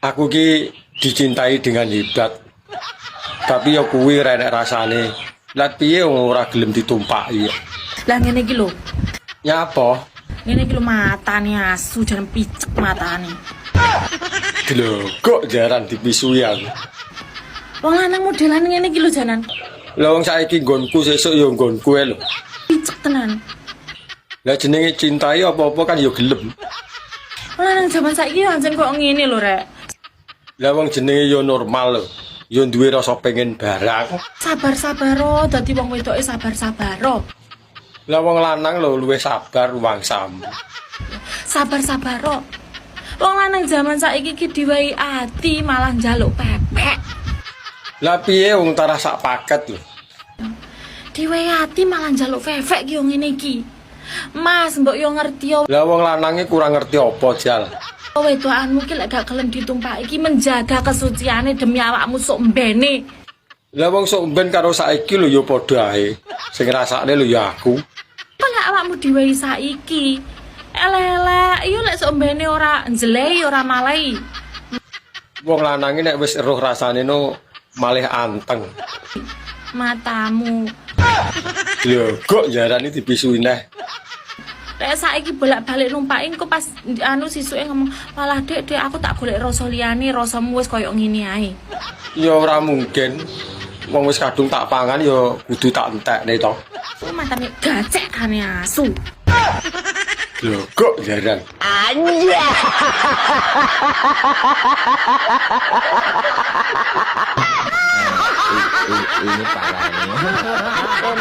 Aku ki dicintai dengan hebat. Tapi ya kuwi renek rasane. Lah piye ora gelem ditumpaki. Lah ngene iki lho. Ya apa? Ngene iki lho matane asu jan picek matane. Glogok jaran dipisui aku. Wong lanang modelan ngene iki lho janan. Lah wong saiki nggonku sesuk ya nggonku ae lho. Picek tenan. Lah jenenge cintai apa-apa kan ya gelem. Wong lanang jaman saiki anjen kok ngene lho, Rek. Lah wong jenenge ya normal lho. Ya duwe rasa pengen barang. Sabar-sabar oh, dadi wong wedoke sabar-sabar oh. Lah wong lanang lho luwih sabar wangsam. Sabar-sabar oh. Wong lanang jaman saiki ki diwehi ati malah njaluk pepek. Lah piye wong tarah sak paket lho. Diwehi ati malah njaluk fefek ki yo ngene iki. Mas, mbok yo ngerti yo. Lah wong lanange kurang ngerti apa jal. Wedokanmu ki lek gak gelem ditumpaki iki menjaga kesuciane demi awakmu sok mbene. Lah wong sok mben karo saiki lho ya padha ae. Sing ngrasakne lho ya aku. Kok lek awakmu diwehi saiki? Elek-elek, yo lek sok mbene ora njlehi ora malehi. Wong lanange nek wis eruh rasane no malih anteng. Matamu. Lho, kok jarane dipisui neh. Lek saiki bolak-balik numpaki engko pas anu sisuke ngomong, "Malah Dek, aku tak golek rasa liyane, rasamu wis koyo ngene ae." Ya ora mungkin. Wong wis kadung tak pangan ya kudu tak entekne to. Ku matane gacek kane asu. Lho, kok jaran. Anja. Ini parah ini.